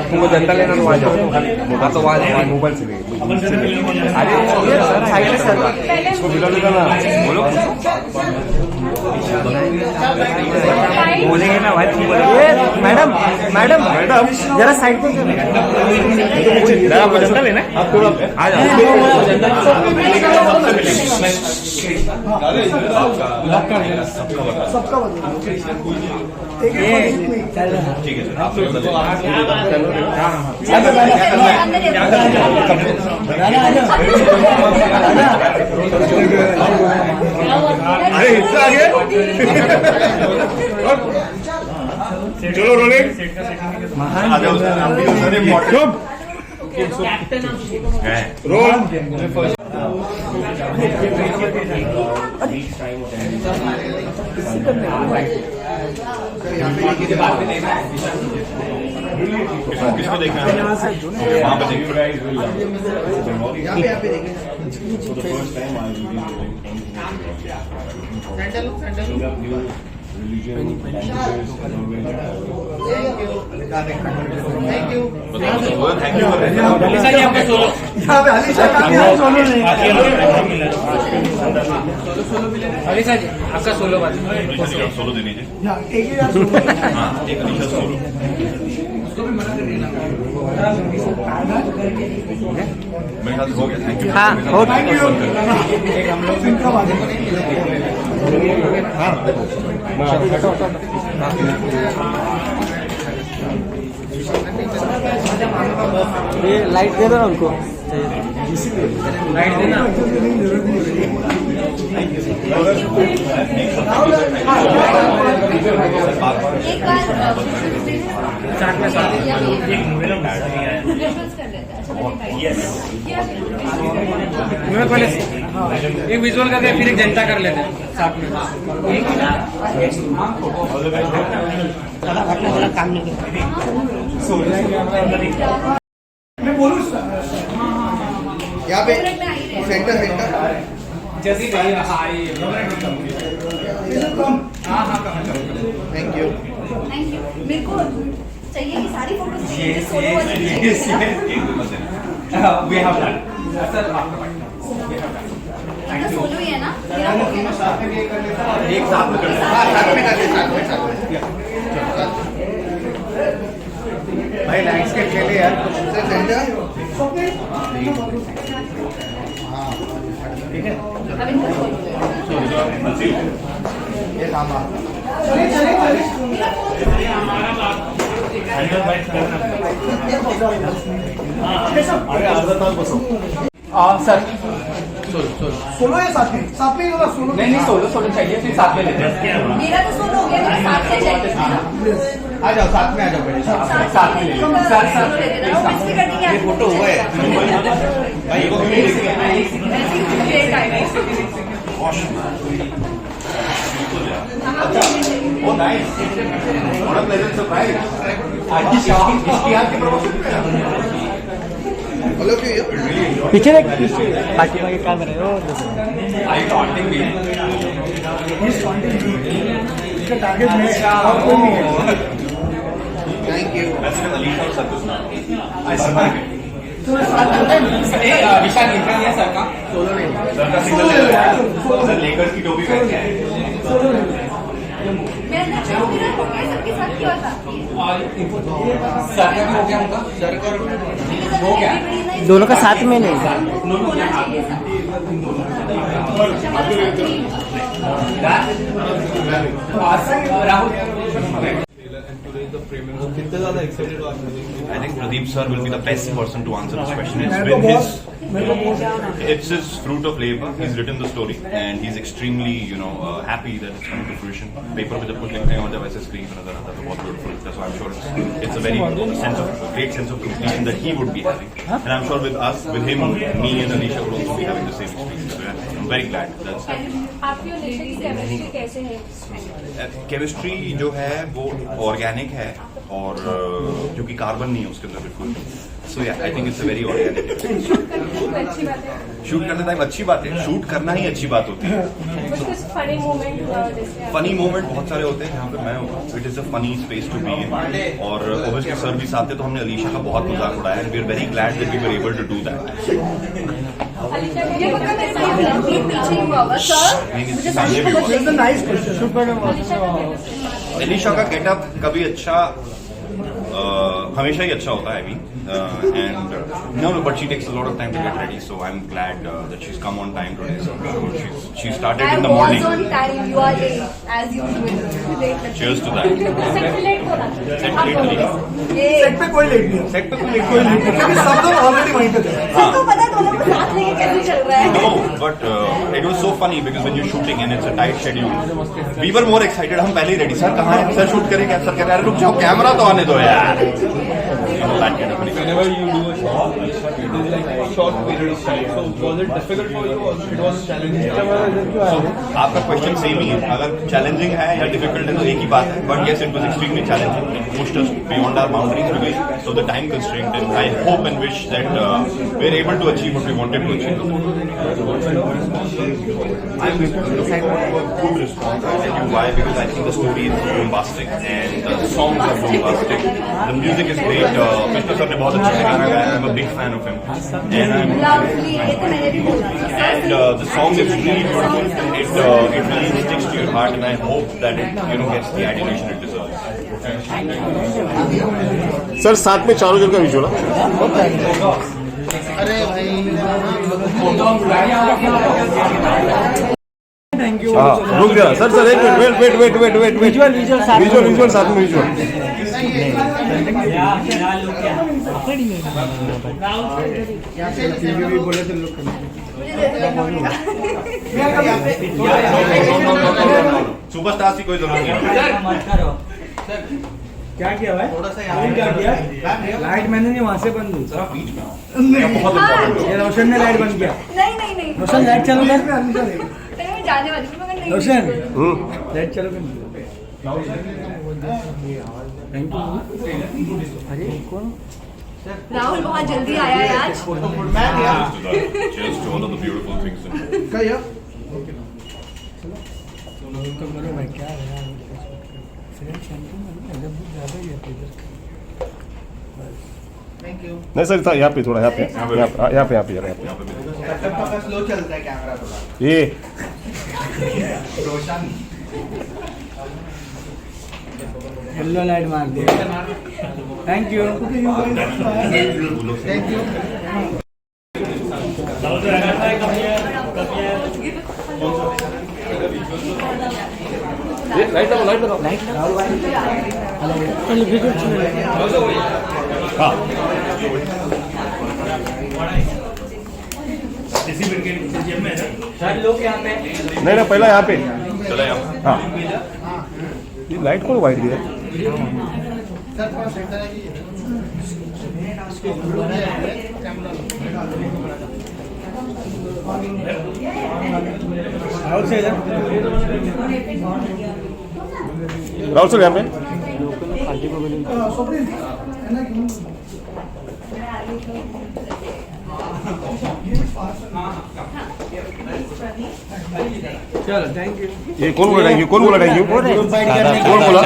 तुमको जनता लेना तो वहाँ जाओ, तो वहाँ मोबाइल से अरे साइड में सर इसको बिलो ना बोलो बोलेंगे ना भाई। मैडम मैडम मैडम जरा साइड पे जरा आपको जनता लेना है, आप थोड़ा आ जाओ। सबका ठीक है आप लोग अरे हिस्सा आगे चलो रोलिंग रोल किसको देखना है? वहाँ पे देखिए। अलीशा जी आपका सोलो बात सोलो दे लीजिए। हाँ एक अलीशा सोलो। मेरे ख्याल से हो गया। Thank you. हाँ हो थैंक यू। ये लाइट दे दो ना उनको, लाइट देना। मैं पहले एक विजुअल करके फिर एक जनता कर लेते हैं साथ में। काम नहीं मैं बोलूँ यहाँ पे सेंटर जैसी भाई थैंक यू। मेरे को चाहिए कि सारी फोटोज चाहिए सोलो वाली चाहिए। सोलो ही है ना मेरा हो गया। एक साथ में कर साथ में भाई लैंडस्केप के लिए यार सेंटर ठीक है। अब इनको ये सामा सर सोलो या साथ में ही होगा। सोलो नहीं सोलो चाहिए फिर साथ में लेते हैं। मेरा तो सोलो हो गया, मेरा साथ से चाहिए ना। आ जाओ साथ में आ जाओ बेटे साथ में ले लो। ये फोटो हुआ है भाई वो oh nice what a pleasant surprise. इसकी हाथ के प्रमोशन हेलो पीछे देख बाकी बाकी काम कर रहे हो। आई काउंटिंग भी इसका टारगेट में और कोई नहीं है। Thank you. वैसे अलीशा और सर्कस ना आई सरप्राइज विशाल निकल गया सर का सोलो नहीं। सर का सिंगल ले रहा है। सर लेकर्स की टोपी पहन के आए। सबके साथ क्यों था? सर का हो गया उनका हो गया दोनों का साथ में नहीं। Rahul I think Pradeep sir will be the best person to answer this question. It's his fruit of labor. He's written the story and he's extremely, happy that it's coming to fruition. Paper पे जब कुछ लिखते हैं और जब ऐसे screen पे नजर आता है तो बहुत beautiful लगता है. So I'm sure it's a very great sense of completion that he would be having. And I'm sure with us, with him, me and Alisha would also be having the same experience. So I'm very glad. आपकी और निशा की chemistry कैसे है? Chemistry जो है वो organic है और क्योंकि कार्बन नहीं है उसके अंदर बिल्कुल. So yeah, I think it's a very organic. Shoot करने टाइम अच्छी बात है. शूट करना ही अच्छी बात होती है. कुछ फनी मोमेंट जैसे फनी मोमेंट बहुत सारे होते हैं जहाँ पे मैं हूँ. It is a funny space to be in. और ओबियसली सर भी साथ थे तो हमने अलीशा का बहुत मजाक उड़ाया. And we are very glad that we were able to do that. ये पक्का मेरे साथ लंबी पीछे ही हुआ होगा सर मुझे सामने को बोल अलीशा का गेटअप कभी अच्छा हमेशा ही अच्छा होता है. I mean and no, but she takes a lot of time to get ready, so I'm glad that she's come on time today. So she started in the morning. I was on time, you are late as usual. Cheers to that. Late हो रहा Set late नहीं. Set पे कोई late नहीं है. Set पे कोई late नहीं है क्योंकि सब लोग ऑलरेडी वहीं पे थे. सबको पता है दोनों को साथ लेके कैसे चल रहा है. No, but it was so funny because when you're shooting and it's a tight schedule, we were more excited. हम पहले ही ready. सर कहाँ है? सर शूट करें क्या? सर कह रहे हैं रुक जाओ कैमरा तो आने दो यार. You know, that kind of thing. Whenever you do a shot, it is like a short period of time. So was it difficult for you or it was challenging? So आपका question same ही है. अगर challenging है या difficult है तो एक ही बात है. But yes it was extremely challenging. It pushed us beyond our boundaries because of the time constraint. And I hope and wish that we are able to achieve what we wanted to achieve. I'm good response. I'll tell you why, because I think the story is bombastic and the songs are bombastic. The music is great. Vishnu sir ने बहुत अच्छा गाना गाया. I'm a big fan of him. And I'm Lovely, ये तो मैंने भी बोला. and the song is really beautiful. It really sticks to your heart, and I hope that it gets the adulation it deserves. Sir साथ में चारों जन का विजुअल. हाँ रुक जा सर. सर एक मिनट वेट विजुअल साथ में विजुअल. सुपरस्टार की कोई जरूरत नहीं. क्या किया भाई? थोड़ा सा क्या किया? लाइट मैंने नहीं वहाँ से बंद हुई. ये रोशन ने लाइट बंद किया. नहीं रोशन लाइट चालू कर. मैं जाने वाली थी मगर नहीं. रोशन लाइट चालू कर. Thank you. अरे कौन? राहुल बहुत जल्दी आया है आज. Cheers to all of the beautiful things. करो भाई क्या है यार. ज़्यादा ही है. नहीं सर था यहाँ पे थोड़ा यहाँ पे स्लो चलता है कैमरा थोड़ा. ये रोशन येलो लाइट मार दे. Thank you. Thank you. Light लगाओ. हाँ लोग यहाँ पे नहीं पहला यहाँ पे. चला यहाँ. हाँ ये लाइट को वाइट दिया. राहुल सर यहाँ पे. चलो थैंक यू. ये कौन बोला थैंक यू? कौन बोला थैंक यू? कौन बोला?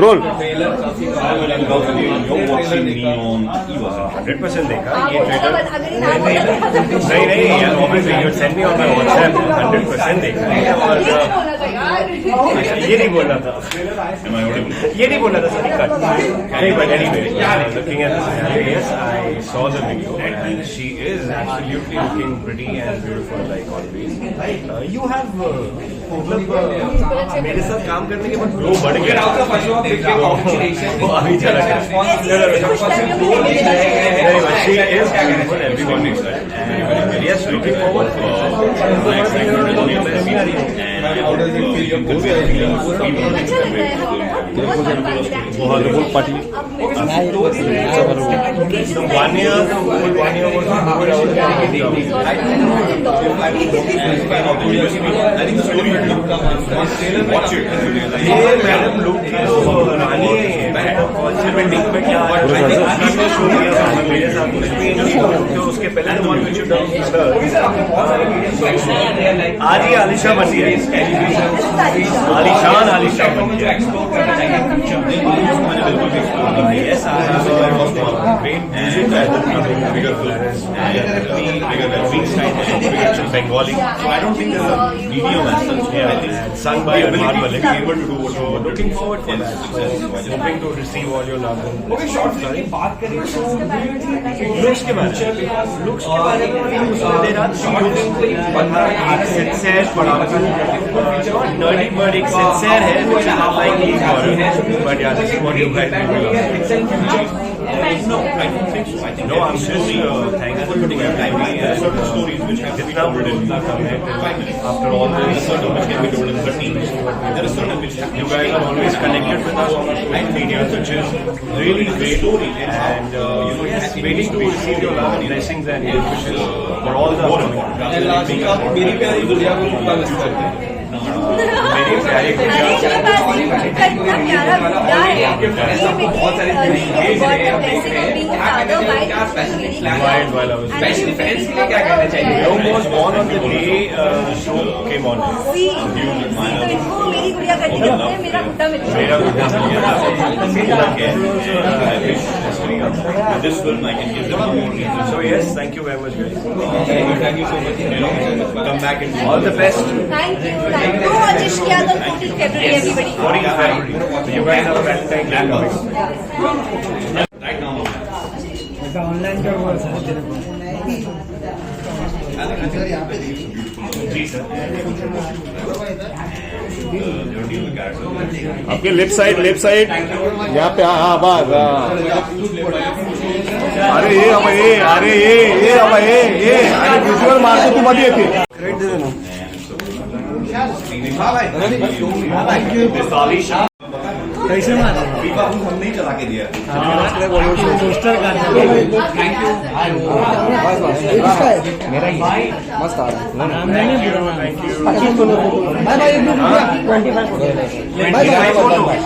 रोल 100% देखा ये अगर ये नाम नहीं यार obviously you send me on my WhatsApp. 100% देखा है. और ये नहीं बोलना था. ये नहीं बोलना था सर. नहीं but anyway looking at the scenario yes I saw the video and she is absolutely looking pretty and beautiful like always. You have मतलब मेरे साथ काम करने के बाद ग्लो बढ़ गया. वो अभी चला गया. She is beautiful. Everyone is good. And yes, looking forward for next अच्छा लग रहा है. बहुत party. locations like 1 year, the whole 1 year was good. I was getting it down. I think the story will look watch it. ये madam लोग की तो रानी है, कॉन्सर्वेटिव में क्या है, मेरे साथ कुछ भी नहीं, तो उसके पहले तो वन विच आज ही आलिशा बनी है, आलिशान बनी है। Yes, I have great music at the bigger films and bigger Bengali. So I don't think there's a medium as such. Yeah, I think sung by Arman Malik. Be able to do what you're looking forward for that. Hoping to receive all your love. Okay, short. Looks के बारे में there are three बंदा एक sincere बड़ा nerdy bird एक sincere है which is not like me but yeah, this is what you guys do. No, I don't think so. I think No, I'm just thankful to my family and stories which have been told in 5 minutes. after all There is this. certain which can be told in 13 minutes. There is certain which You guys are always connected with us on our social media, which is really great. And just waiting to receive your love and blessings and good wishes for all the मेरी प्यारी गुड़िया को खूब miss करते हैं मेरी प्यारी अरे मेरे पास उनका इतना प्यारा गुड़िया है Wild while I was specially friends के लिए क्या कहना चाहिए Rome was born on the day show came on. तो इनको मेरी गुड़िया करती है मेरा गुड्डा मिलता है मेरा गुड्डा this film I can give them more reasons. So yes, thank you very much guys. Thank you so much Come back and All the best. Thank you और जिश किया था 14 February everybody 14th February. You guys have a Valentine's Day coming. right now. ऐसा online का course है तेरे को जी sir आपके left side यहाँ पे हाँ बस अरे ये अरे विजुअल मारतो तू मध्ये येते क्रेडिट दे ना कैसे मारा हम नहीं चला के दिया पोस्टर का थैंक यू मस्त नाम नहीं बुरा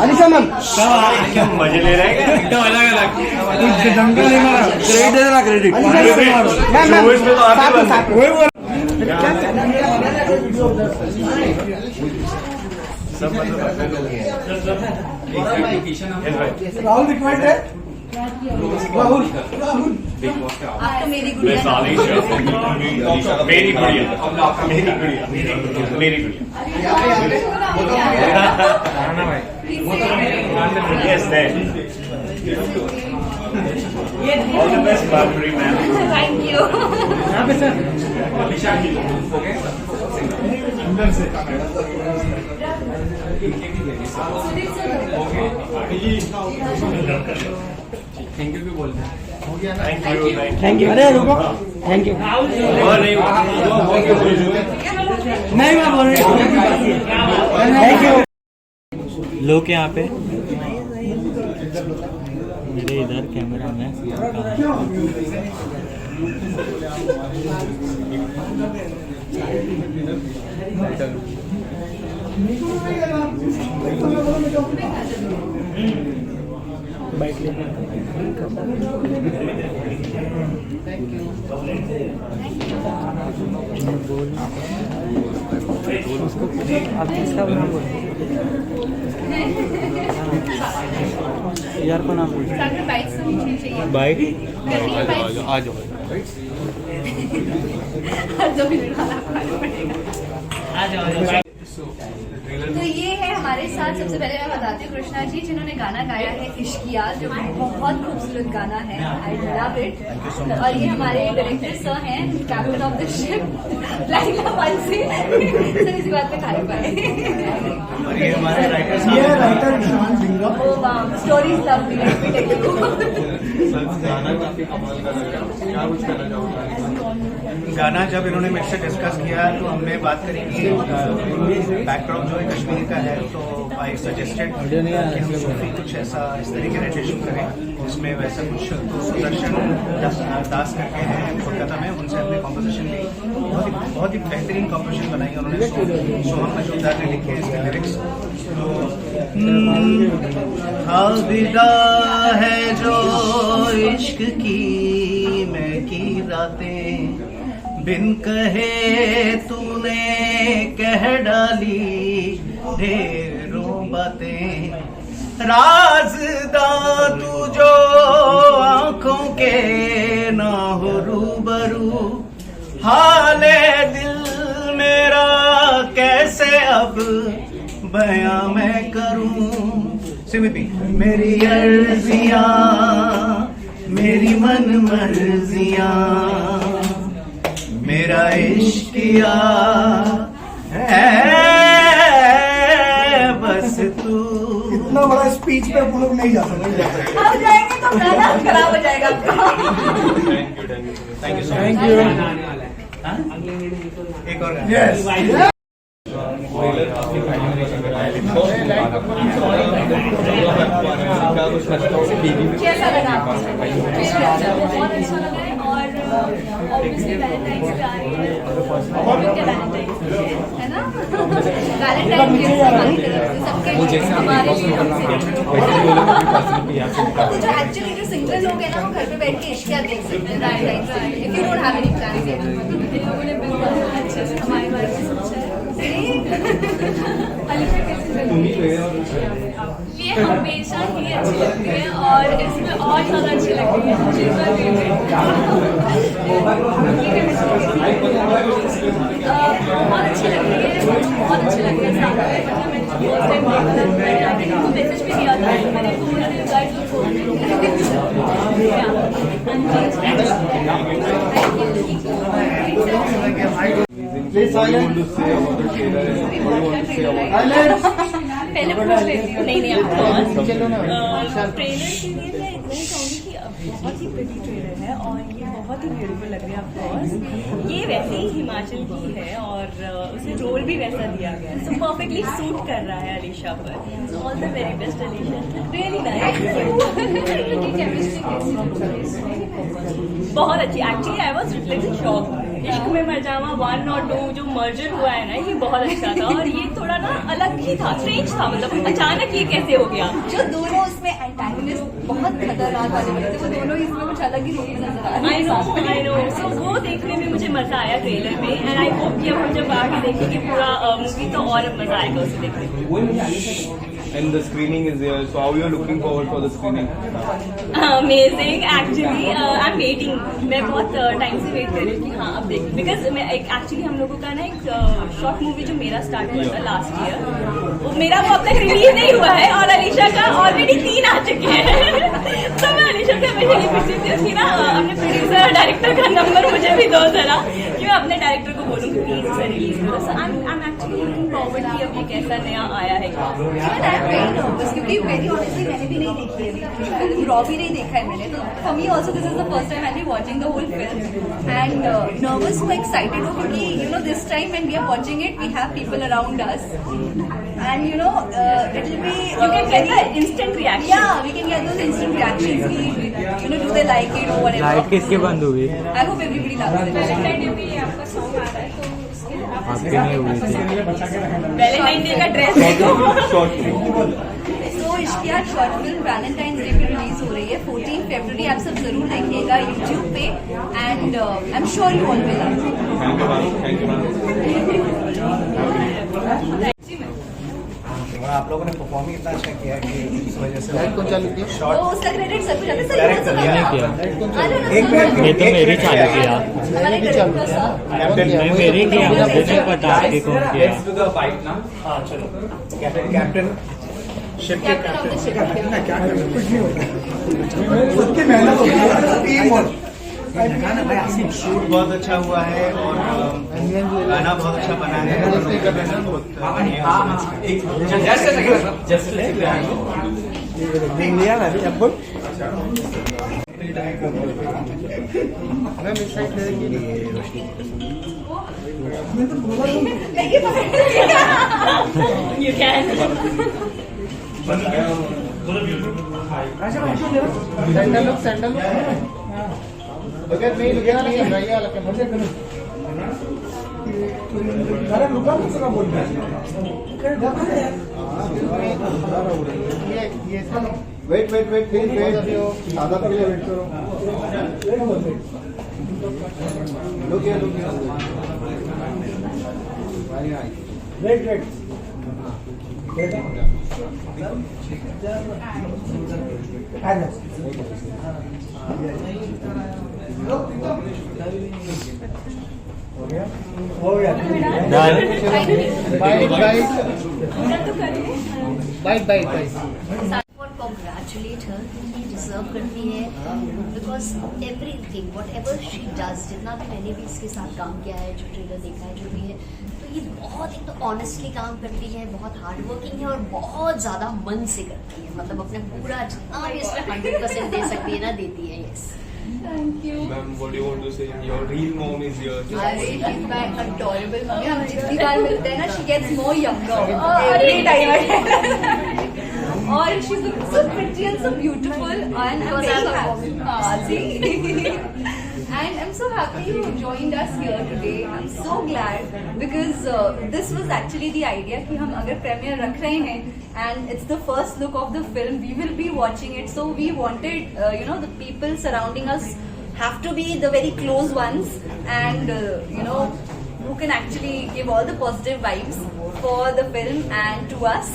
अनिशा मैम मजे ले रहे हैं क्या? कुछ दंगा नहीं मारा क्रेडिट दे देना क्रेडिट शोबिस में तो आगे बढ़ वही बोल सब मतलब राहुल रिक्वायर्ड है राहुल आप तो मेरी गुड़िया मेरी गुड़िया Yes, then. All the best, Barbary ma'am. Thank you यहाँ पे सर थैंक यू भी बोलते हैं Thank you. अरे रुको थैंक यू और नहीं नहीं मैं बोल रही थैंक यू लोग यहाँ पे मेरे इधर कैमरा में बाइक आप किसका नाम बोल यार को नाम बोल बाइक से नीचे चाहिए बाइक आ जाओ तो ये है हमारे साथ सबसे पहले मैं बताती हूँ कृष्णा जी जिन्होंने गाना गाया है इश्किया जो बहुत खूबसूरत गाना है आई लव इट और ये हमारे डायरेक्टर सर हैं captain of the ship Laila बंसी सर इसी बात पे खा पाए ये हमारे राइटर ये writer Ishaan Bhinga. Oh wow, the story is lovely. Let me tell you. गाना काफी कमाल का लग रहा है, क्या कुछ कहना चाहूँगा? गाना जब इन्होंने मेरे से डिस्कस किया तो हमने बात करी कि बैकड्रॉप जो है कश्मीर का है, तो आई सजेस्टेड कि हम सूफी कुछ ऐसा इस तरीके से रेडिएशन करें जिसमें वैसा कुछ। तो सुदर्शन दास करके हैं कोलकाता में, उनसे हमने कॉम्पोजिशन ली, बहुत ही बेहतरीन कॉम्पोजिशन बनाई उन्होंने। सोहम मजूमदार ने लिखे इसके लिरिक्स। तो अलविदा है जो इश्क की मैं की रातें, बिन कहे तूने कह डाली ढेरों बातें, राज़दां तू जो आंखों के ना हो रूबरू, हाले दिल मेरा कैसे अब बयां मैं करूं। सिमती मेरी अर्जियां मेरी मन मर्जियां, मेरा इश्किया है बस तू। इतना बड़ा स्पीच पे हम लोग नहीं जा सकते। अब जाएंगे तो गाना खराब हो जाएगा आपका। Thank you so much. एक और गाना। यस कैसा लगा आपको? बहुत अच्छा लगा है। और ऑब्वियसली वैलेंटाइन्स पे आ रही है, वैलेंटाइन्स है ना। वैलेंटाइन गिफ्ट हमारी तरफ से सबके हमारे लिए जो एक्चुअली जो सिंगल लोग हैं ना, वो घर पे बैठ के इश्किया देख सकते हैं वैलेंटाइन्स पे। If you don't have any plans yet, इन लोगों ने बिल्कुल अच्छे से हमारे बारे में सोचा है। अलीशा कैसी लगी? ये हमेशा ही अच्छी लगती है और इसमें और ज़्यादा अच्छी लगती है। मुझे इसका फेवरेट बहुत अच्छी लग रही है, बहुत अच्छी लग रही है। सामने मतलब मैंने फर्स्ट टाइम मैंने आगे मैसेज भी दिया था, मैंने बोला था गाइस लुक पहले पूछ लेती हूँ। नहीं ट्रेलर के लिए मैं इतना ही कहूँगी कि बहुत ही प्रिटी ट्रेलर है और ये बहुत ही ब्यूटीफुल लग रही है। ऑफकोर्स ये वैसे ही हिमाचल की है और उसे रोल भी वैसा दिया गया है, सो परफेक्टली सूट कर रहा है अलीशा पर। All the very best Alisha, really nice. बहुत अच्छी। Actually I was little shock. इश्क में मर जावा 1 और 2 जो मर्जर हुआ है ना, ये बहुत अच्छा था और ये थोड़ा ना अलग ही था, स्ट्रेंज था। मतलब अचानक ये कैसे हो गया? जो दोनों उसमें एंटागोनिस्ट बहुत खतरनाक वाले बने थे, वो दोनों इसमें कुछ अलग ही रूप में नजर आ रहे हैं। I know. सो वो देखने में मुझे मजा आया ट्रेलर में, एंड आई होप कि अब हम जब आगे देखेंगे पूरा मूवी तो और मजा आएगा उसे देखने में। And the screening is there, so how you are looking forward for the screening? Amazing. Actually, I'm waiting. मैं बहुत टाइम से वेट कर रही हूँ कि हाँ अब देख, बिकॉज मैं एक्चुअली हम लोगों का ना एक शॉर्ट मूवी जो मेरा स्टार्ट हुआ था लास्ट ईयर, वो मेरा वो अब तक रिलीज नहीं हुआ है और अलीशा का ऑलरेडी 3 आ चुके हैं। तो मैं अलीशा से हमेशा ये पूछती थी कि ना अपने प्रोड्यूसर और डायरेक्टर का नंबर मुझे भी दो जरा, कि मैं अपने डायरेक्टर को बोलूँ कि प्लीज उसे रिलीज करो। So I am actually looking forward कि अब ये कैसा नया आया है। वेरी नर्वस क्योंकि वेरी ऑनेस्टली मैंने भी नहीं देखी है फिल्म, रॉ भी नहीं देखा है मैंने, तो for me also this is the first time I be watching the whole film and nervous हूँ, एक्साइटेड हूँ क्योंकि you know this time when we are watching it we have people around us and you know it will be you can get the instant reaction, या we can get those instant reactions की you know do they like it और whatever. Light किसके बंद हुई? I hope everybody loves it. Valentine day पे आपका song आ रहा है तो आपके नहीं हुई थी। वैलेंटाइन डे का ड्रेस देखो। तो Ishqiya short film Valentine day पे रिलीज हो रही है 14 फरवरी। आप सब जरूर देखिएगा यूट्यूब पे and I am sure you all will love it. आप लोगों ने परफॉर्म ही इतना अच्छा किया कि इस वजह से लाइट कौन चालू किया? तो उसका क्रेडिट सब कुछ Director नहीं किया। एक मिनट ये तो मेरी चालू किया। हमारे डायरेक्टर सर मैं मेरी किया, मुझे नहीं पता आपके कौन किया। हाँ चलो कैप्टन शिप के कैप्टन ऑफ द शिप। कुछ नहीं होता, सबकी मेहनत होती है, टीम वर्क। शूट बहुत अच्छा हुआ है और गाना बहुत अच्छा बना है और बहुत बढ़िया You can. अरे रुका ना सर बोल wait wait wait please wait आधा के लिए वेट करो लुक हियर वेट वेट हो गया bye Congratulate her, he deserve करती है because everything whatever she does, जितना भी मैंने भी इसके साथ काम किया है, जो ट्रेलर देखा है, जो भी है, तो ये बहुत एक तो ऑनेस्टली काम करती है, बहुत हार्ड वर्किंग है और बहुत ज़्यादा मन से करती है, मतलब अपने पूरा जितना भी इसमें 100% दे सकती है ना, देती है. Yes. Thank you. Ma'am, what do you want to say? Your real mom is here. अरे she's my adorable mummy. हम जितनी बार मिलते हैं ना, she gets more younger अरे every time. और she's so pretty and so beautiful and I'm very happy. See? And I'm so happy you joined us here today. I'm so glad because this was actually the idea कि हम अगर premiere रख रहे हैं and it's the first look of the film, we will be watching it. So we wanted, the people surrounding us have to be the very close ones and, who can actually give all the positive vibes for the film and to us.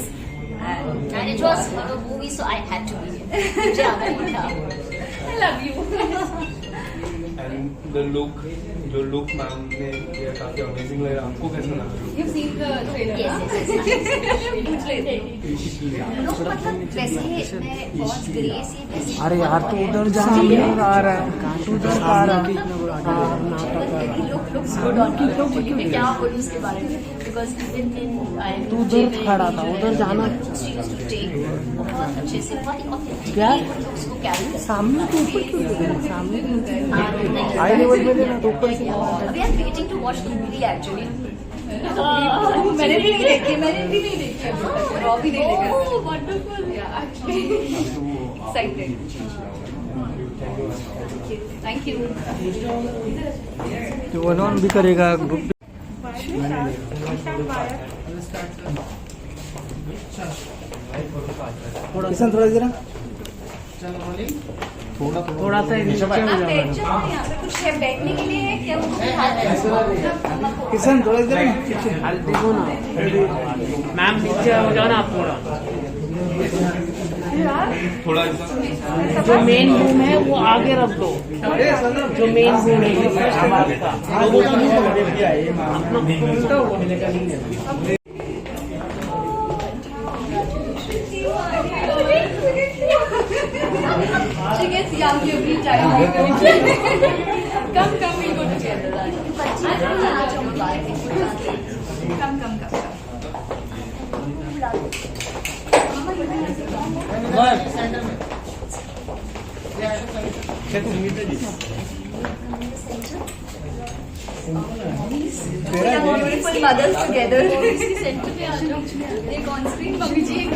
And it was a movie, so I had to be here. I love you. And the look, जो look ma'am ने किया काफी amazing लगा. आपको कैसा लगा? You've seen the trailer. Yes. पूछ लेते लोग मतलब वैसे मैं बहुत ग्रेस ही वैसे. अरे यार तो उधर जा आ रहा है उधर आ रहा है looks good on her. मैं क्या बोलूँ उसके बारे में because तू उधर खड़ा था, उधर जाना बहुत अच्छे से बहुत authentic क्या? उसको कैरी सामने तो ऊपर क्यों सामने हाई लेवल में देना तो ऊपर से. We are waiting to watch the movie actually. मैंने भी नहीं देखी रॉबी नहीं देखा. Oh, wonderful. Yeah, actually. Excited. Thank you. तो वन ऑन भी करेगा ग्रुप. किसान थोड़ा जरा थोड़ा सा नीचे हो जाओ. कुछ है बैठने के लिए है क्या? किसान थोड़ा जरा देखो ना मैम, पीछे हो जाओ ना आप थोड़ा जो मेन रूम है वो आगे रख दो. जो मेन रूम है आवाज का वो She gets young every time. Come, we'll go together. Come. Beautiful mothers together. एक on screen मम्मी जी एक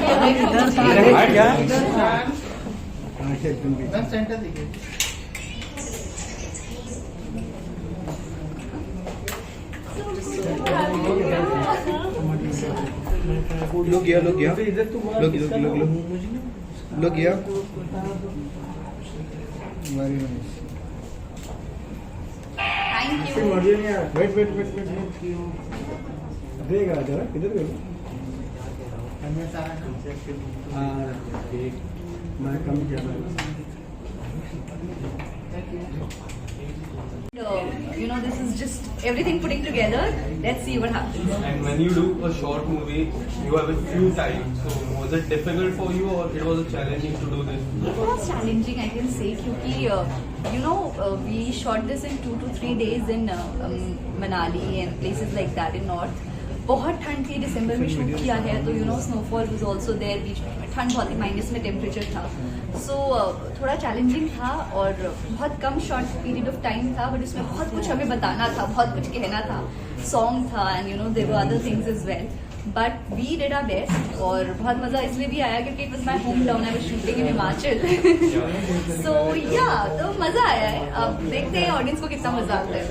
लोग गया लोग गया very nice. Thank you. Wait देगा जरा किधर गए. मैं कम किया You know, this is just everything putting together. Let's see what happens. And when you do a short movie, you have a few time. So was it difficult for you, or it was challenging to do this? It was challenging, I can say, क्योंकि you know we shot this in 2 to 3 days in Manali and places like that in north. बहुत ठंड थी, दिसंबर में shoot किया है, तो you know snowfall was also there, बीच में ठंड बहुत ही माइनस में टेम्परेचर था, सो थोड़ा चैलेंजिंग था और बहुत कम शॉर्ट पीरियड ऑफ टाइम था, बट उसमें बहुत कुछ हमें बताना था, बहुत कुछ कहना था, सॉन्ग था and you know there were other things as well, but we did our best. और बहुत मजा इसलिए भी आया क्योंकि it was my home town, I was shooting in Himachal, so या तो मजा आया है. अब देखते हैं ऑडियंस को कितना मजा आता है.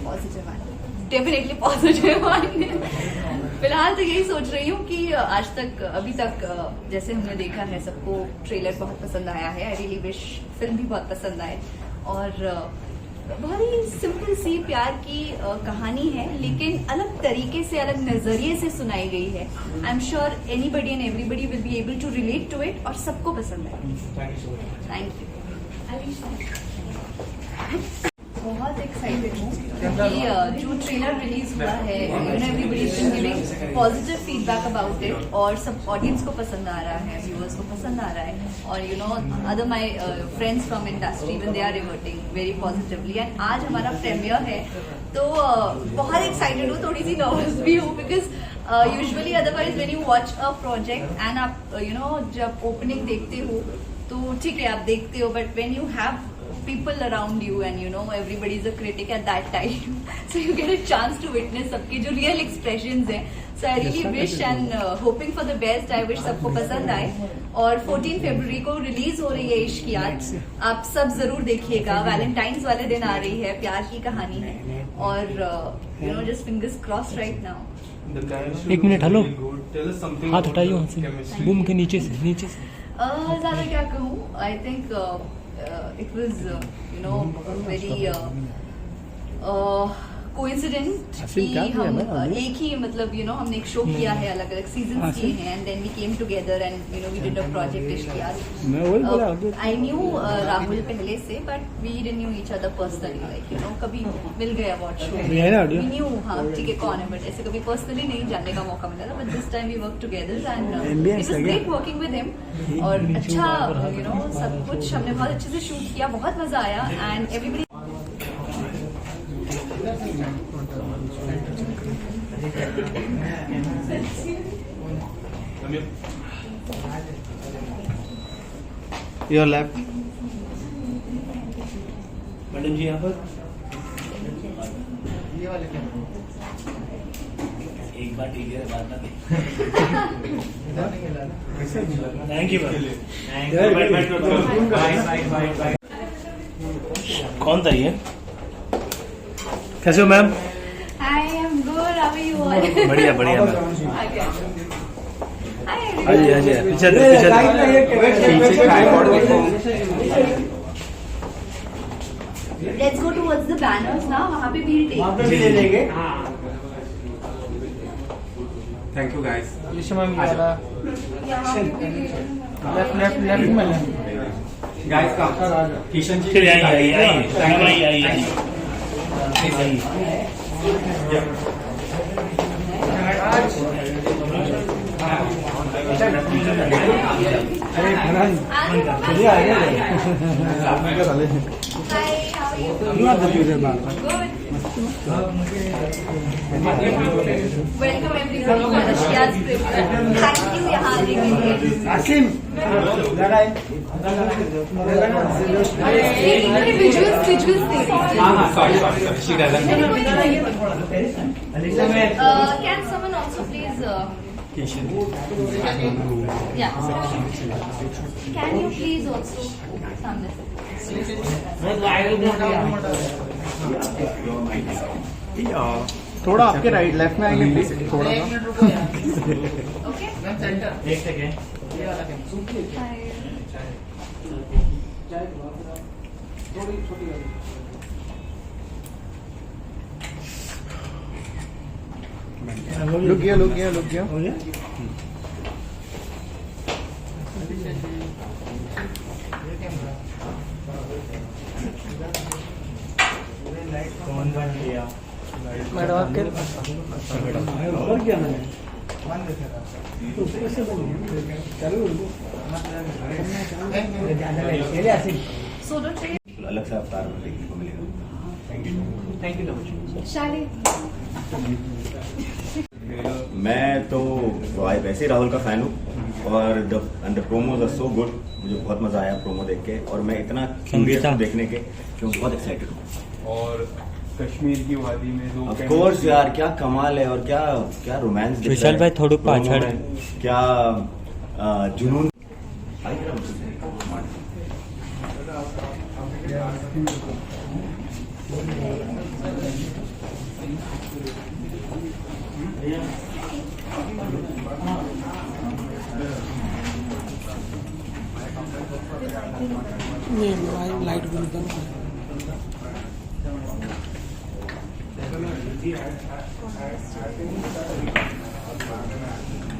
Positive definitely positive. फिलहाल तो यही सोच रही हूँ कि आज तक अभी तक जैसे हमने देखा है, सबको ट्रेलर बहुत पसंद आया है. आई रियली विश फिल्म भी बहुत पसंद आए. और बहुत ही सिंपल सी प्यार की कहानी है, लेकिन अलग तरीके से, अलग नजरिए से सुनाई गई है. I am sure anybody and everybody will be able to relate to it और सबको पसंद आएगी. Thank you. बहुत एक्साइटेड हूँ क्योंकि जो ट्रेलर रिलीज हुआ है, you know everybody is giving positive feedback about it, और सब ऑडियंस को पसंद आ रहा है, व्यूअर्स को पसंद आ रहा है, और you know other my friends from industry even they are reverting very positively. And आज हमारा प्रीमियर है, तो बहुत एक्साइटेड हूँ, थोड़ी सी नर्वस भी हूँ, because usually otherwise when you watch a project and आप यू नो जब ओपनिंग देखते हो तो ठीक है आप देखते हो, but when you have people around you and you know everybody is a critic at that time, so you get a chance to witness सबके जो real expressions हैं. So I really wish and hoping for the best. I wish सबको पसंद आए. और 14 फरवरी को release हो रही है इश्कियात, आप सब जरूर देखिएगा. वैलेंटाइंस वाले दिन आ रही है, प्यार की कहानी है, और you know just fingers crossed right now. एक मिनट, हेलो, हाथ हटाइए वहाँ से, बूम के नीचे से ज्यादा क्या कहूँ. I think it was you know very coincident कि हम एक ही मतलब you know हमने एक शो किया है, अलग अलग सीजन किए हैं, and then we came together and you know we did a project इश्कियात. I knew Rahul पहले से, but we didn't know each other personally, like you know कभी मिल गए अवार्ड शो में, we knew हाँ ठीक है कौन है, बट ऐसे कभी पर्सनली नहीं जानने का मौका मिला था. But this time we worked together and it was great working with him. और अच्छा you know सब कुछ हमने बहुत अच्छे से शूट किया, बहुत मजा आया. and everybody your left. Madam ji यहाँ पर एक बार ठीक है, बात ना. Thank you. कौन था ये? कैसे हो ma'am? I am good. How are you all? बढ़िया बढ़िया मैम. Okay. Hi. आइए पीछे Let's go towards the banners now. वहाँ पे भीड़ take. ले लेंगे. Thank you guys. लेफ्ट में Guys, come. किशन जी. चलिए आइए. चलिए आइए. Hi. How are you? Good. Welcome everybody to Iश्कियात premiere. Thank you यहाँ आने के लिए. Asim. Can someone also please? Yeah. Can you please also सामने से? थोड़ा आपके राइट लेफ्ट में आएंगे प्लीज. थोड़ा Okay. एक सेकेंड. लुक गया. मैडम आप क्या और क्या मैंने तो कैसे बनी चालू सोलो ट्रेन अलग सा अवतार देखने को मिलेगा। Thank you so much. शाली मैं तो वैसे ही राहुल का फैन हूँ और the promos are so good. मुझे बहुत मजा आया प्रोमो देख के और मैं इतना क्यूरियस हूँ देखने के कि मैं बहुत एक्साइटेड हूँ। और कश्मीर की वादी में जो ऑफ कोर्स यार क्या कमाल है और क्या क्या रोमांस दिख रहा है विशाल भाई थोड़ा प्रोमो पाछड़ में, क्या जुनून। ये लाइट भी निकल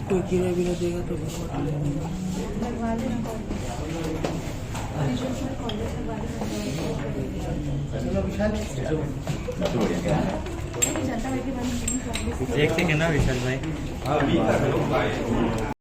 कोई गिरा भी देगा तो लगवा देना एक सेकेंड ना विशाल भाई।